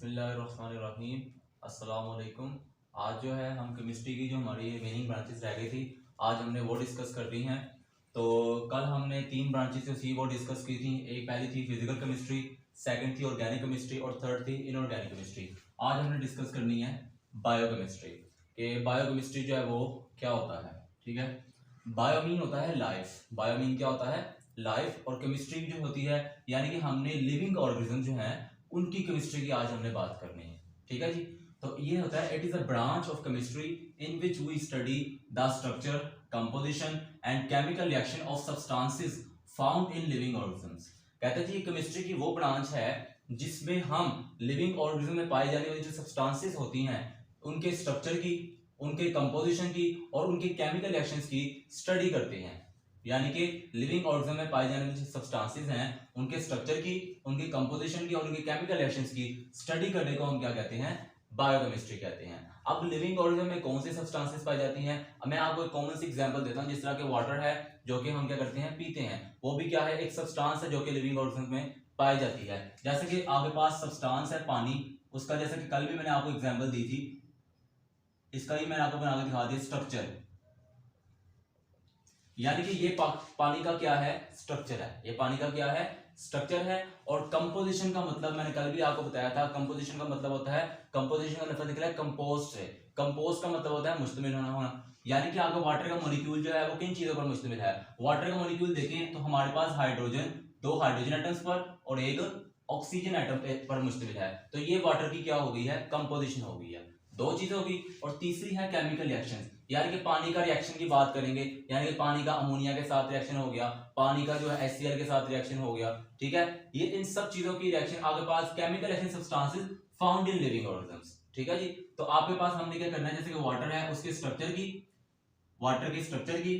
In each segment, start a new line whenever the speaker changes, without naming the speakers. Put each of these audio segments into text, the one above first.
बिस्मिल्लाहिर्रहमानिर्रहीम। अस्सलाम वालेकुम। आज जो है हम केमिस्ट्री की जो हमारी रिमेनिंग ब्रांचेस रह गई थी, आज हमने वो डिस्कस कर दी हैं। तो कल हमने 3 ब्रांचेस थी वो डिस्कस की थी। एक पहली थी फिजिकल केमिस्ट्री, सेकंड थी ऑर्गेनिक केमिस्ट्री और थर्ड थी इनऑर्गेनिक केमिस्ट्री। आज हमने डिस्कस करनी है बायोकेमिस्ट्री कि बायोकेमिस्ट्री जो है वो क्या होता है। ठीक है, बायो मीन होता है लाइफ, बायो मीन क्या होता है लाइफ, और केमिस्ट्री जो होती है यानी कि हमने लिविंग ऑर्गेनिज्म जो है उनकी केमिस्ट्री की आज हमने बात करनी है। ठीक है जी, तो ये होता है it is a branch of chemistry in which we study the structure, composition and chemical reaction of substances found in living organisms. कहते हैं जी केमिस्ट्री की वो ब्रांच है जिसमें हम लिविंग ऑर्गेनिज्म में पाई जाने वाली जो सब्सटेंसेस होती हैं उनके स्ट्रक्चर की, उनके कंपोजिशन की और उनके केमिकल रिएक्शंस की स्टडी करते हैं। यानी कि लिविंग ऑर्गेनिज्म में पाए जाने वाले जो सब्सटेंसेस हैं उनके स्ट्रक्चर की, उनके कंपोजिशन की और उनके केमिकल रिएक्शंस की स्टडी करने को हम क्या कहते हैं, बायोकेमिस्ट्री कहते हैं। अब लिविंग ऑर्गेनिज्म में कौन से सब्सटेंसेस पाई जाती हैं, मैं आपको एक कॉमन सी एग्जांपल देता हूं। जिस तरह के वाटर है जो कि हम क्या करते हैं पीते हैं, वो भी क्या है एक सब्सटेंस है जो कि लिविंग ऑर्गेनिज्म में पाई जाती है। जैसे कि आपके पास सब्सटेंस है पानी, उसका जैसे कि कल भी मैंने आपको एग्जांपल दी थी, इसका ही मैंने आपको बना के दिखा दिया स्ट्रक्चर। यानी कि ये पानी का क्या है स्ट्रक्चर है, ये पानी का क्या है स्ट्रक्चर है। और कंपोजिशन का मतलब मैंने कल भी आपको बताया था, कंपोजिशन का मतलब होता है, कंपोजिशन का लफ्ज निकला है कंपोस्ट से। कंपोस्ट का मतलब होता है मुश्तमिल होना। यानी कि आपका वाटर का मॉलिक्यूल जो है वो किन चीजों पर मुश्तमिल है। वाटर का मॉलिक्यूल देखें तो हमारे पास हाइड्रोजन, 2 हाइड्रोजन एटम्स पर और एक ऑक्सीजन एटम पर मुश्तमिल है। तो ये वाटर की क्या हो गई है, कंपोजिशन हो गई है। 2 चीजें होगी। और तीसरी है केमिकल रिएक्शन, यानी कि पानी का रिएक्शन की बात करेंगे, यानी कि पानी का अमोनिया के साथ रिएक्शन हो गया, पानी का जो है HCl के साथ रिएक्शन हो गया। ठीक है, ये इन सब चीजों की रिएक्शन आपके पास chemical reaction substances found in living organisms. ठीक है जी, तो आपके पास हमने क्या करना है, जैसे कि वाटर है उसके स्ट्रक्चर की, वाटर की स्ट्रक्चर की,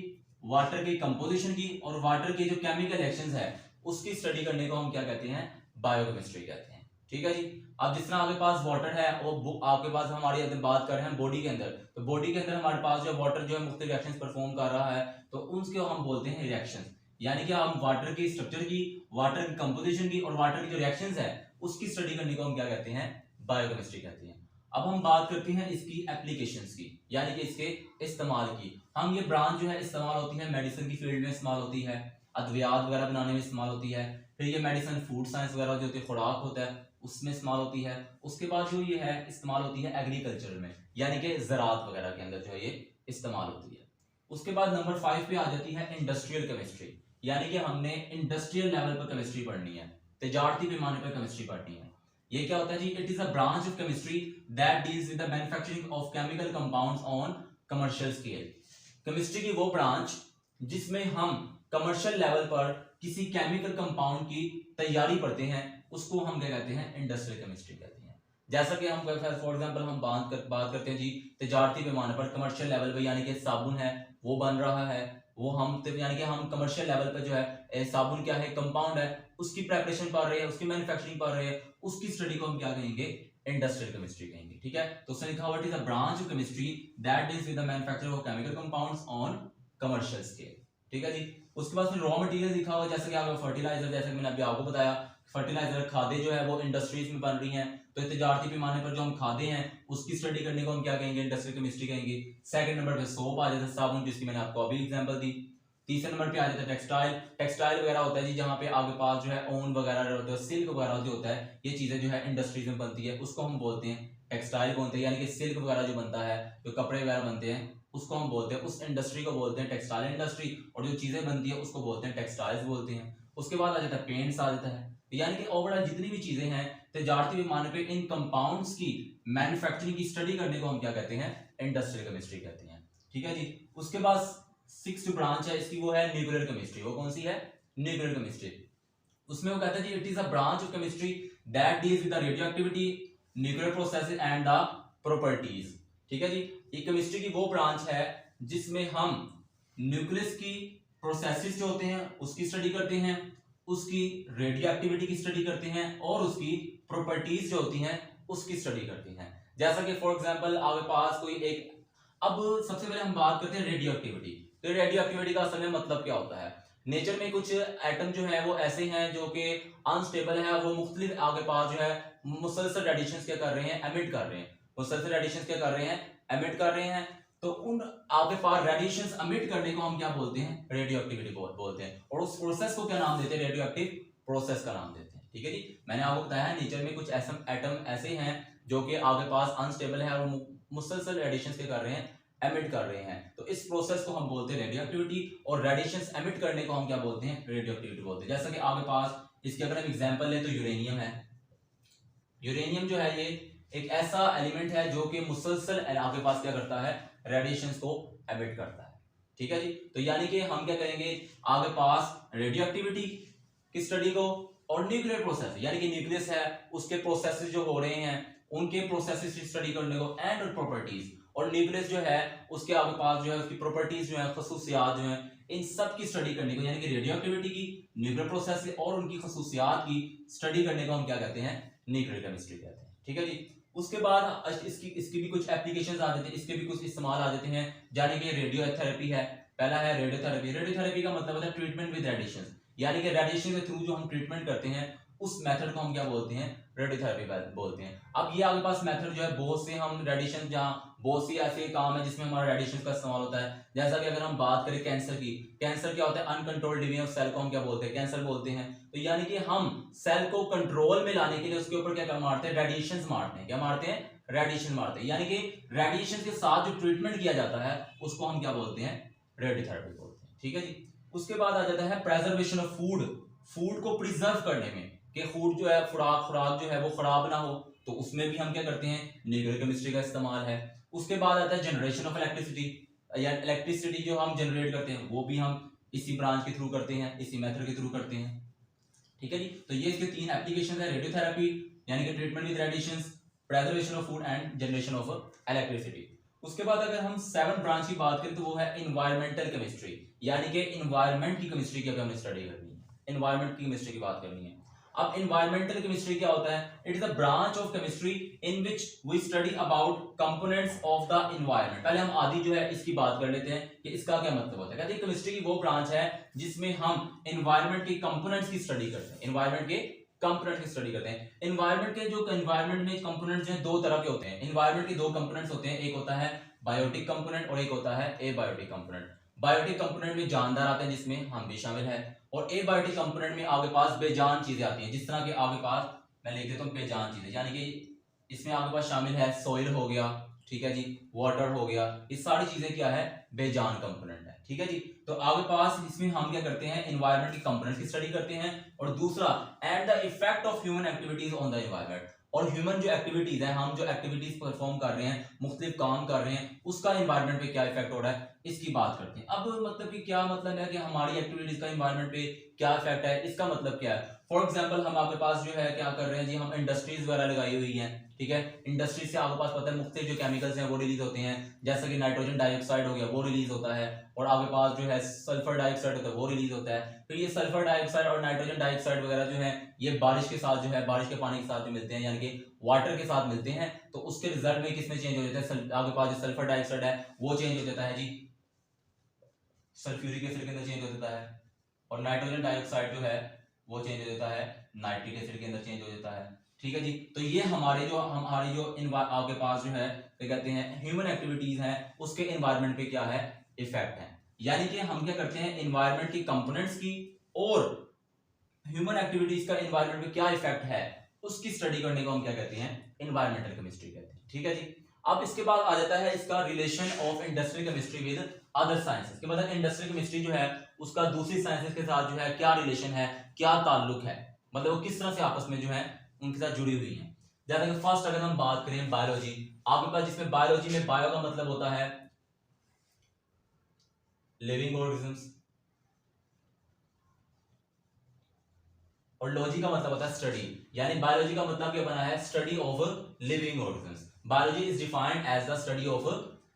वाटर की कंपोजिशन की और वाटर के जो केमिकल रिएक्शंस है उसकी स्टडी करने को हम क्या कहते हैं, बायोकेमिस्ट्री कहते हैं। ठीक है जी, अब जिस तरह आपके पास वाटर है वो आपके पास हमारी अगर बात कर रहे हैं बॉडी के अंदर, तो बॉडी के अंदर हमारे पास जो वाटर जो है मुख्तलिफ रिएक्शंस परफॉर्म कर रहा है, तो उसको हम बोलते हैं रिएक्शन। यानी कि हम वाटर की स्ट्रक्चर की, वाटर की कंपोजिशन की और वाटर की जो रिएक्शंस है उसकी स्टडी करने को हम क्या कहते हैं, बायोकेमिस्ट्री कहते हैं। अब हम बात करते हैं इसकी एप्लीकेशंस की, यानी कि इसके इस्तेमाल की। हम ये ब्रांच जो है इस्तेमाल होती है मेडिसिन की फील्ड में इस्तेमाल होती है, अद्वियात वगैरह बनाने में इस्तेमाल होती है। फिर ये मेडिसिन फूड साइंस वगैरह जो होती है, खुराक होता है उसमें इस्तेमाल होती है। उसके बाद जो ये है इस्तेमाल होती है एग्रीकल्चर में, यानी कि ज़राअत वगैरह के अंदर जो है ये इस्तेमाल होती है। उसके बाद नंबर 5 पे आ जाती है इंडस्ट्रियल केमिस्ट्री, यानी कि हमने इंडस्ट्रियल लेवल पर केमिस्ट्री पढ़नी है, तजारती पैमाने पर केमिस्ट्री पढ़नी है। ये क्या होता है जी, it is a branch of chemistry that deals with the manufacturing of chemical compounds on commercial scale. Chemistry की वो ब्रांच जिसमें हम कमर्शियल लेवल पर किसी केमिकल कंपाउंड की तैयारी पढ़ते हैं उसको हम क्या कहते हैं, इंडस्ट्रियल केमिस्ट्री कहते हैं। जैसा कि हम फॉर एग्जांपल हम बात करते हैं जी तजारती पैमाने पर कमर्शियल लेवल पर, यानी कि साबुन है वो बन रहा है, वो हम यानी कि हम कमर्शियल लेवल पर जो है साबुन क्या है कंपाउंड है उसकी प्रेपरेशन पढ़ रहे हैं, उसकी मैन्युफैक्चरिंग पढ़ रहे हैं, उसकी स्टडी को हम क्या कहेंगे, इंडस्ट्रियल केमिस्ट्री कहेंगे। ठीक है, तो उसने लिखा हुआ it is a branch of chemistry that deals with the manufacturing of chemical compounds on commercial scale. ठीक है जी, उसके बाद फिर रॉ मटेरियल लिखा हुआ, जैसे कि आपका फर्टिलाइजर, जैसे कि मैंने अभी आपको बताया फर्टिलाइजर खादें जो है वो इंडस्ट्रीज में बन रही हैं, तो तजारती पैमाने पर जो हम खादें हैं उसकी स्टडी करने को हम क्या कहेंगे, इंडस्ट्रियल केमिस्ट्री कहेंगे। सेकंड नंबर पे सोप आ जाता है, साबुन, जिसकी मैंने आपको अभी एग्जांपल दी। तीसरे नंबर पे आ जाता है टेक्सटाइल, टेक्सटाइल वगैरह होता है जी जहाँ पे आपके पास जो है ऊन वगैरह होता है, सिल्क वगैरह जो होता है, ये चीजें जो है इंडस्ट्रीज में बनती है उसको हम बोलते हैं टेक्सटाइल बोलते हैं। यानी कि सिल्क वगैरह जो बनता है, जो कपड़े वगैरह बनते हैं उसको हम बोलते हैं, उस इंडस्ट्री को बोलते हैं टेक्सटाइल इंडस्ट्री, और जो चीजें बनती है उसको बोलते हैं टेक्सटाइल्स बोलते हैं। उसके बाद आ जाता है पेंट्स आ जाता है। यानी कि ओवरऑल जितनी भी चीजें हैं तजारती पैमाने पे इन कंपाउंड्स की मैन्युफैक्चरिंग की स्टडी करने को हम क्या कहते हैं, इंडस्ट्रियल केमिस्ट्री कहते हैं। ठीक है जी, उसके बाद 6th ब्रांच है इसकी, वो है न्यूक्लियर केमिस्ट्री। वो कौन सी है, न्यूक्लियर केमिस्ट्री। उसमें वो कहता है जी it is a branch of chemistry that deals with the radioactivity, nuclear processes and the properties. ठीक है जी, ये केमिस्ट्री की वो ब्रांच है जिसमें हम न्यूक्लियस की प्रोसेसेस जो होते हैं उसकी स्टडी करते हैं, उसकी रेडियो एक्टिविटी की स्टडी करते हैं और उसकी प्रॉपर्टीज जो होती हैं उसकी स्टडी करते हैं। जैसा कि फॉर एग्जांपल आपके पास कोई एक, अब सबसे पहले हम बात करते हैं रेडियो एक्टिविटी। तो रेडियो एक्टिविटी का असल में मतलब क्या होता है, नेचर में कुछ एटम जो है वो ऐसे हैं जो कि अनस्टेबल है, वो मुख्तलिफ आपके पास जो है मुसलसल रेडिएशंस क्या कर रहे हैं, एमिट कर रहे हैं। मुसलसल रेडिएशंस क्या कर रहे हैं, एमिट कर रहे हैं। तो उन आपके पास रेडिएशंस एमिट करने को हम क्या बोलते हैं, रेडियो एक्टिविटी बोलते हैं। और उस प्रोसेस को क्या नाम देते हैं, रेडियो एक्टिव प्रोसेस का नाम देते हैं। ठीक है जी, मैंने आपको बताया नेचर में कुछ एटम ऐसे हैं जो कि आपके पास अनस्टेबल है और मुसलसल रेडिएशंस क्या कर रहे हैं, एमिट कर रहे हैं। तो इस प्रोसेस को हम बोलते हैं रेडियो एक्टिविटी, और रेडिएशंस एमिट करने को हम क्या बोलते हैं, रेडियो एक्टिविटी बोलते हैं। जैसा कि आपके पास इसके अगर हम एग्जांपल लें तो यूरेनियम है। यूरेनियम जो है ये एक ऐसा एलिमेंट है जो कि मुसलसल आपके पास क्या करता है, रेडिएशंस को एमिट करता है। ठीक है जी, तो यानी कि हम क्या करेंगे आपके पास रेडियो एक्टिविटी की स्टडी को, और न्यूक्लियर प्रोसेस यानी कि न्यूक्लियस है उसके प्रोसेसेस जो हो रहे हैं उनके प्रोसेसेस की स्टडी करने को, एंड प्रॉपर्टीज, और न्यूक्लियस जो है उसके आपके पास जो है उसकी प्रॉपर्टीज जो है, खसूसियात जो है, इन सब की स्टडी करने को, यानी कि रेडियो एक्टिविटी की, न्यूक्लियर प्रोसेस और उनकी खसूसियात की स्टडी करने को हम क्या कहते हैं, न्यूक्लियर केमिस्ट्री कहते हैं। ठीक है जी, उसके बाद इसकी भी कुछ एप्लीकेशंस आ जाते हैं, इसके भी कुछ इस्तेमाल आ जाते हैं, यानी कि रेडियो थेरेपी है। पहला है रेडियोथेरेपी। रेडियोथेरेपी का मतलब होता है ट्रीटमेंट विद रेडिएशन, यानी कि रेडिएशन के थ्रू जो हम ट्रीटमेंट करते हैं उस मेथड को हम क्या बोलते हैं, रेडियोथेरेपी बोलते हैं। अब ये आपके पास मेथड जो है बहुत से हम रेडिएशन, जहाँ बहुत सी ऐसे काम है जिसमें हमारा रेडिएशन का इस्तेमाल होता है। जैसा कि अगर हम बात करें कैंसर की, कैंसर क्या होता है, अनकंट्रोल्ड डिवीजन ऑफ सेल को हम क्या बोलते हैं, कैंसर बोलते हैं। तो यानी कि हम सेल को कंट्रोल में लाने के लिए उसके ऊपर क्या मारते हैं, रेडिएशन मारते हैं। क्या मारते हैं, रेडिएशन मारते हैं। यानी कि रेडिएशन के साथ जो ट्रीटमेंट किया जाता है उसको हम क्या बोलते हैं, रेडियोथेरेपी बोलते हैं। ठीक है जी, उसके बाद आ जाता है प्रेजर्वेशन ऑफ फूड, फूड को प्रिजर्व करने में, कि फूड जो है, खुराक जो है वो खराब ना हो, तो उसमें भी हम क्या करते हैं, न्यूक्लियर केमिस्ट्री का इस्तेमाल है। उसके बाद आता है जनरेशन ऑफ इलेक्ट्रिसिटी, या इलेक्ट्रिसिटी जो हम जनरेट करते हैं वो भी हम इसी ब्रांच के थ्रू करते हैं, इसी मेथड के थ्रू करते हैं। ठीक है जी, तो ये इसके तीन एप्लीकेशन है, रेडियोथेरेपी यानी कि treatment with radiations, preservation of food and generation of electricity. उसके बाद अगर हम 7 ब्रांच की बात करें तो वो है इन्वायरमेंटल केमिस्ट्री, यानी कि इन्वायरमेंट की केमिस्ट्री की हमें स्टडी करनी है, इन्वायरमेंट की केमिस्ट्री की बात करनी है। अब इन्वायरमेंटल केमिस्ट्री क्या होता है, it is a branch of chemistry in which we study about components of the environment. पहले हम आदि जो है इसकी बात कर लेते हैं कि इसका क्या मतलब होता है। कहते हैं केमिस्ट्री की वो ब्रांच है जिसमें हम इन्वायरमेंट के कंपोनेंट्स की स्टडी करते हैं, इन्वायरमेंट के कंपोनेंट की स्टडी करते हैं। इन्वायरमेंट के जो इन्वायरमेंट में कंपोनेंट्स हैं दो तरह के होते हैं, इन्वायरमेंट के दो कंपोनेंट्स होते हैं, एक होता है बायोटिक कंपोनेंट और एक होता है एबायोटिक कंपोनेंट। बायोटिक कंपोनेंट में जानदार आते हैं जिसमें हम भी शामिल है, और एबायोटिक कंपोनेंट में आपके पास बेजान चीजें आती हैं, जिस तरह के आपके पास मैं लिख देता हूं बेजान चीजें, यानी कि इसमें आपके पास शामिल है सॉइल हो गया, ठीक है जी, वाटर हो गया, ये सारी चीजें क्या है, बेजान कंपोनेंट है। ठीक है जी, तो आपके पास इसमें हम क्या करते हैं, एनवायरनमेंट की कंपोनेंट्स की स्टडी करते हैं। और दूसरा and the effect of human activities on the environment, और ह्यूमन जो एक्टिविटीज है, हम जो एक्टिविटीज परफॉर्म कर रहे हैं, मुख्तलिफ काम कर रहे हैं, उसका एनवायरनमेंट पे क्या इफेक्ट हो रहा है, इसकी बात करते हैं। अब मतलब कि क्या मतलब है कि हमारी एक्टिविटीज का एनवायरनमेंट पे क्या इफेक्ट है, इसका मतलब क्या है। फॉर एग्जांपल हम आपके पास जो है क्या कर रहे हैं जी, हम इंडस्ट्रीज वगैरह लगाई हुई हैं, ठीक है, इंडस्ट्री से आपके पास पता है मुख्तलिफ जो केमिकल्स हैं वो रिलीज होते हैं, जैसा कि नाइट्रोजन डाइऑक्साइड हो गया वो रिलीज होता है, और आपके पास जो है सल्फर डाइऑक्साइड होता है वो रिलीज होता है। तो ये सल्फर डाइऑक्साइड और नाइट्रोजन डाइऑक्साइड वगैरह जो है ये बारिश के साथ जो है, बारिश के पानी के साथ जो मिलते हैं, यानी कि वाटर के साथ मिलते हैं, तो उसके रिजल्ट में किसमें चेंज हो जाता है, आपके पास जो सल्फर डाइऑक्साइड है वो चेंज हो जाता है जी, सल्फ्यूरिक एसिड के अंदर चेंज हो जाता है, और नाइट्रोजन डाइऑक्साइड जो है वो चेंज हो जाता है नाइट्रिक एसिड के अंदर चेंज हो जाता है। ठीक है जी, तो ये हमारी जो आपके पास जो है क्या कहते हैं, ह्यूमन एक्टिविटीज हैं, उसके एनवायरनमेंट पे क्या है, इफेक्ट है। यानी कि हम क्या करते हैं, एनवायरनमेंट की कंपोनेंट्स की और ह्यूमन एक्टिविटीज का एनवायरनमेंट पे क्या इफेक्ट है उसकी स्टडी करने को हम क्या कहते हैं, एनवायरमेंटल केमिस्ट्री कहते हैं। ठीक है जी, अब इसके बाद आ जाता है इसका relation of industrial chemistry with other sciences, के मतलब इंडस्ट्रियल केमिस्ट्री जो है उसका दूसरी साइंसेस के साथ जो है क्या रिलेशन है, क्या ताल्लुक है, मतलब वो किस तरह से आपस में जो है उनके साथ जुड़ी हुई है। जैसा कि फर्स्ट अगर हम बात करें बायोलॉजी, आपके पास जिसमें बायोलॉजी में बायो का मतलब होता है लिविंग ऑर्गेनिजम्स, और लॉजी का मतलब होता है स्टडी, यानी बायोलॉजी का मतलब क्या बना है, study of living organisms. Biology is defined as the study of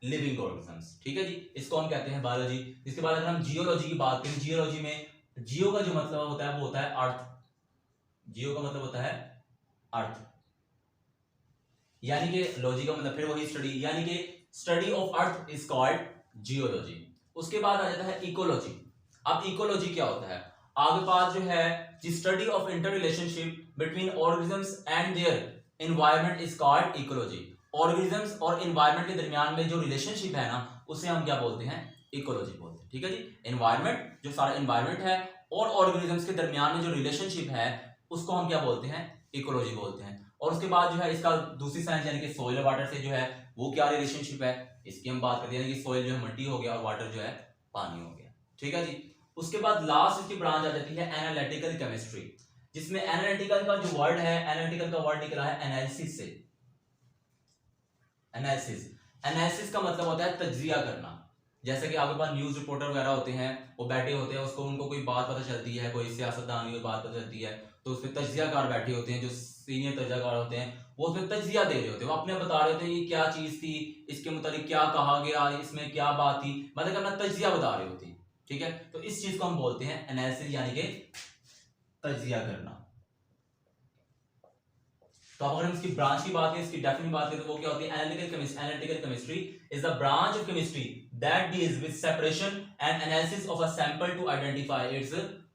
living organisms. ठीक है जी, इसको हम कहते हैं बायोलॉजी। इसके बाद अगर हम जियोलॉजी की बात करें, जियोलॉजी में जियो का जो मतलब होता है वो होता है अर्थ, जियो का मतलब होता है अर्थ, यानी कि लॉजी का मतलब फिर वही स्टडी, यानी कि study of earth is called geology. उसके बाद आ जाता है इकोलॉजी। अब इकोलॉजी क्या होता है, आपके पास जो है study of inter relationship between organisms and their environment is called ecology. Organisms और एनवायरनमेंट के दरमियान में जो रिलेशनशिप है ना, उसे हम क्या बोलते हैं, इकोलॉजी बोलते हैं। ठीक है जी, एनवायरनमेंट, जो सारा एनवायरनमेंट है और ऑर्गेनिजम्स के दरमियान में जो रिलेशनशिप है उसको हम क्या बोलते हैं, इकोलॉजी बोलते हैं। और उसके बाद जो है इसका दूसरी साइंस यानी कि सोइल और वाटर से जो है वो क्या रिलेशनशिप है, इसकी हम बात करते हैं कि सोइल जो है मिट्टी हो गया और वाटर जो है पानी हो गया। ठीक है जी। उसके बाद लास्ट इसकी ब्रांच आ जाती है एनालिटिकल केमिस्ट्री, जिसमें एनालिटिकल का जो वर्ड है, एनालिटिकल का वर्ड निकला है एनालिसिस से। एनालिसिस, एनालिसिस का मतलब होता है तज्जिया करना। जैसे कि आपके पास न्यूज रिपोर्टर वगैरह होते हैं, वो बैठे होते हैं, उसको उनको कोई बात पता चलती है, कोई सियासतदान की बात पता चलती है, तो उसमें तज्जियाकार बैठे होते हैं, जो सीनियर तज्जियाकार होते हैं वो उसमें तज्जिया दे रहे होते हैं, वो अपने बता रहे होते हैं ये क्या चीज थी, इसके मुताबिक क्या कहा गया, इसमें क्या बात थी, मतलब अपना तज्जिया बता रहे होते हैं। ठीक है, तो इस चीज को हम बोलते हैं एनालिसिस यानी कि तज्जिया करना। तो अगर हम इसकी ब्रांच की बात करें, इसकी डेफिनेशन की बात करें, तो वो क्या होती है, analytical chemistry. Analytical chemistry is the branch of chemistry that deals with separation and analysis of a sample to identify its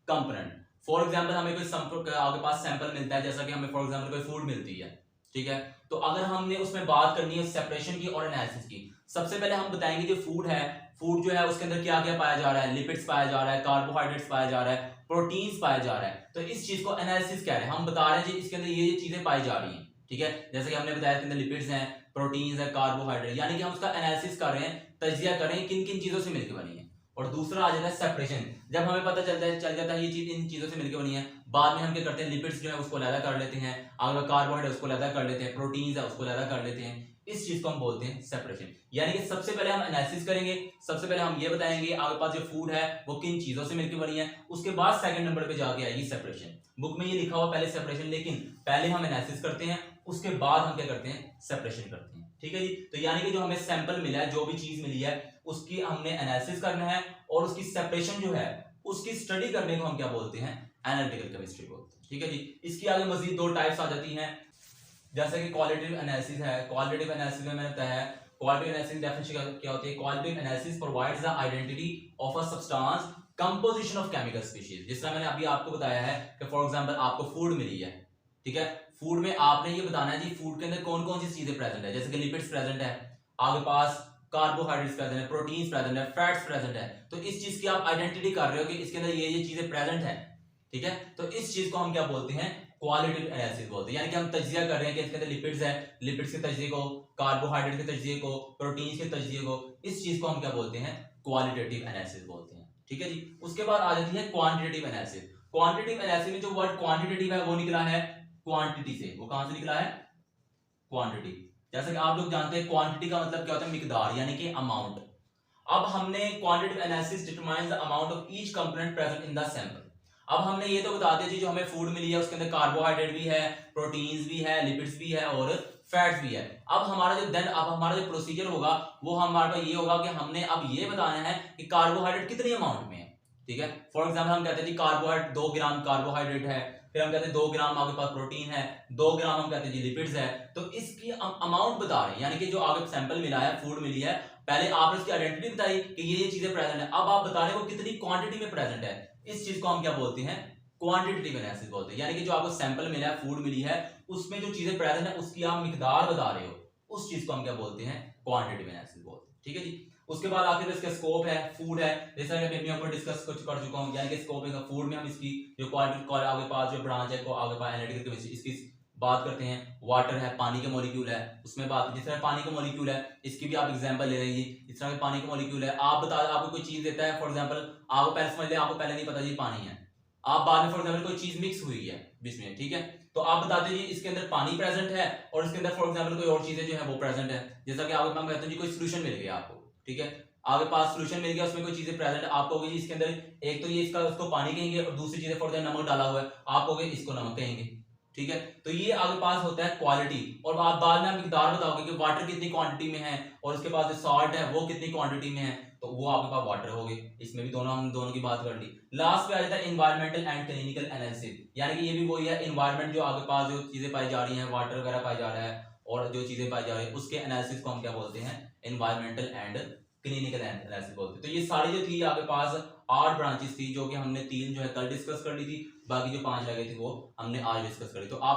component. For example हमें कोई आपके पास सैंपल मिलता है, जैसा कि हमें फॉर एग्जांपल कोई फूड मिलती है, ठीक है, तो अगर हमने उसमें बात करनी है सेपरेशन की और एनालिसिस की, सबसे पहले हम बताएंगे जो फूड है, फूड जो है उसके अंदर क्या क्या पाया जा रहा है, लिपिड्स पाया जा रहा है, कार्बोहाइड्रेट्स पाया जा रहा है, प्रोटीन्स पाया जा रहा है। तो इस चीज को एनालिसिस कह रहे हैं, हम बता रहे हैं जी इसके अंदर ये चीजें पाई जा रही हैं। ठीक है, जैसे कि हमने बताया इसके अंदर लिपिड्स हैं, प्रोटीन्स है, कार्बोहाइड्रेट, यानी कि हम उसका एनालिसिस कर रहे हैं, तज्जिया कर रहे हैं किन किन चीजों से मिलकर बनी है। और दूसरा आ जाता है सेपरेशन, जब हमें पता चल जाता है ये चीज इन चीजों से मिलकर बनी है, बाद में हम क्या करते हैं, लिपिड्स जो है उसको अलग कर लेते हैं, अगर कार्बोहाइड्रेट उसको अलग कर लेते हैं, प्रोटीन्स है उसको अलग कर लेते हैं। इस चीज को हम बोलते हैं सेपरेशन। यानी कि सबसे पहले हम एनालिसिस करेंगे, सबसे पहले हम ये बताएंगे आपके पास जो फूड है वो किन चीजों से मिलकर बनी है, उसके बाद सेकंड नंबर पे जाके आएगी सेपरेशन। बुक में ये लिखा हुआ पहले सेपरेशन, लेकिन पहले हम एनालिसिस करते हैं, उसके बाद हम क्या करते हैं, सेपरेशन करते हैं। ठीक है जी, तो यानी कि जो हमें सैंपल मिला है, जो भी चीज मिली है उसकी हमने एनालिसिस करना है, और उसकी सेपरेशन जो है उसकी स्टडी करने को हम क्या बोलते हैं, एनालिटिकल केमिस्ट्री बोलते हैं। ठीक है जी, इसकी आगे मजीद दो टाइप्स आ जाती हैं, जैसे कि क्वालिटेटिव एनालिसिस है। क्वालिटेटिव एनालिसिस में मैंने बताया है, क्वालिटेटिव एनालिसिस डेफिनेशन क्या होती है, qualitative analysis provides the identity of a substance, composition of chemical species. जिस तरह मैंने अभी आपको बताया है कि फॉर एग्जांपल आपको फूड मिली है, ठीक है, फूड में आपने ये बताना है जी फूड के अंदर कौन कौन सी चीजें प्रेजेंट है, जैसे कि लिपिड्स प्रेजेंट है, आपके पास कार्बोहाइड्रेट्स प्रेजेंट है, प्रोटीन्स प्रेजेंट है, फैट्स प्रेजेंट है। तो इस चीज की आप आइडेंटिटी कर रहे हो कि इसके अंदर ये चीजें प्रेजेंट है। ठीक है, तो इस चीज को हम क्या बोलते हैं, क्वालिटेटिव एनालिसिस बोलते हैं। यानी कि हम तज्जिया कर रहे हैं कि इसके अंदर लिपिड्स है, लिपिड्स के तज्जिए को, कार्बोहाइड्रेट के तज्जिए को, प्रोटीन्स के तज्जिए को, इस चीज को हम क्या बोलते हैं, क्वालिटेटिव एनालिसिस बोलते हैं। ठीक है जी, उसके बाद आ जाती है क्वांटिटेटिव एनालिसिस। क्वांटिटेटिव एनालिसिस में जो वर्ड क्वांटिटेटिव है वो निकला है क्वांटिटी से। वो कहां से निकला है, क्वांटिटी। जैसे कि आप लोग जानते हैं क्वांटिटी का मतलब क्या होता है, मिकदार यानी कि अमाउंट। अब हमने quantitative analysis determines the amount of each component present in the sample. अब हमने ये तो बता दिया जी जो हमें फूड मिली है उसके अंदर कार्बोहाइड्रेट भी है, प्रोटीन्स भी है, लिपिड्स भी है और फैट्स भी है। अब हमारा जो प्रोसीजर होगा वो हमारे पास ये होगा कि हमने अब ये बताना है कि कार्बोहाइड्रेट कितनी अमाउंट में है। ठीक है, फॉर एग्जांपल हम कहते हैं जी कार्बोहाइड्रेट 2 ग्राम कार्बोहाइड्रेट है, फिर हम कहते हैं 2 ग्राम आपके पास प्रोटीन है, 2 ग्राम हम कहते हैं जी लिपिड्स है। तो इसकी अमाउंट बता रहे हैं, यानी कि जो आगे सैंपल मिला है, फूड मिली है, पहले आपने उसकी आइडेंटिटी बताई कि ये चीजें प्रेजेंट है, अब आप बता रहे हो कितनी क्वांटिटी में प्रेजेंट है। इस चीज को हम क्या बोलते हैं, क्वांटिटेटिव एनालिसिस बोलते हैं। यानी कि जो आपको सैंपल मिला है, फूड मिली है, उसमें जो चीजें प्रेजेंट है उसकी आप मिकदार बता रहे हो, उस चीज को हम क्या बोलते हैं, क्वांटिटेटिव एनालिसिस बोलते हैं। ठीक है जी, उसके बाद आखिर इसका स्कोप है, फूड है, जैसा कि मैं ऊपर डिस्कस कर चुका हूं, यानी कि स्कोप है फूड में हम इसकी जो क्वालिटी आगे पास जो ब्रांच है को आगे पास एनालिटिकल केमिस्ट्री, इसकी बात करते हैं। वाटर है, पानी के मॉलिक्यूल है, उसमें बात जिस तरह पानी का मॉलिक्यूल है, इसकी भी आप एग्जांपल ले रही है, इस तरह के पानी का मॉलिक्यूल है। आप बता आपको कोई चीज देता है, फॉर एग्जांपल आपको पहले समझ ले, आपको पहले नहीं पता जी पानी है, आप बाद में फॉर एग्जांपल कोई चीज मिक्स हुई है बीच में, ठीक है, तो आप बता दीजिए इसके अंदर पानी प्रेजेंट है और इसके अंदर फॉर एग्जांपल कोई और चीजें जो है वो प्रेजेंट है। जैसा कि आगे हम कहते हैं जी कोई सोल्यूशन मिल गया आपको, ठीक है, आपके पास सोल्यूशन मिल गया, उसमें कोई चीजें प्रेजेंट है, आप कहोगे इसके अंदर एक तो ये इसका उसको पानी कहेंगे और दूसरी चीजें फॉर एग्जांपल नमक डाला हुआ है, आप कहोगे इसको नमक कहेंगे। ठीक है, तो ये आगे पास होता है क्वालिटी, और आप बाद में मिकदार बताओगे कि वाटर कितनी क्वांटिटी में है और उसके बाद जो सॉल्ट है वो कितनी क्वांटिटी में है, तो वो आपके पास वाटर हो गए। इसमें भी हम दोनों की बात कर ली। लास्ट पे आ जाता है एनवायरमेंटल एंड क्लिनिकल एनालिसिस, यानी कि ये भी वही है, एनवायरमेंट जो आगे पास जो चीजें पाई जा रही हैं, वाटर वगैरह पाई जा रहा है और जो चीजें पाई जा रही है उसके एनालिसिस को हम क्या बोलते हैं, एनवायरमेंटल एंड क्लिनिकल एनालिसिस बोलते हैं। तो ये सारी जो थी आपके पास 8 ब्रांचेस थी, जो कि हमने 3 जो है कल डिस्कस कर ली थी, बाकी जो 5 रह गई थी वो हमने आज डिस्कस करी। तो आप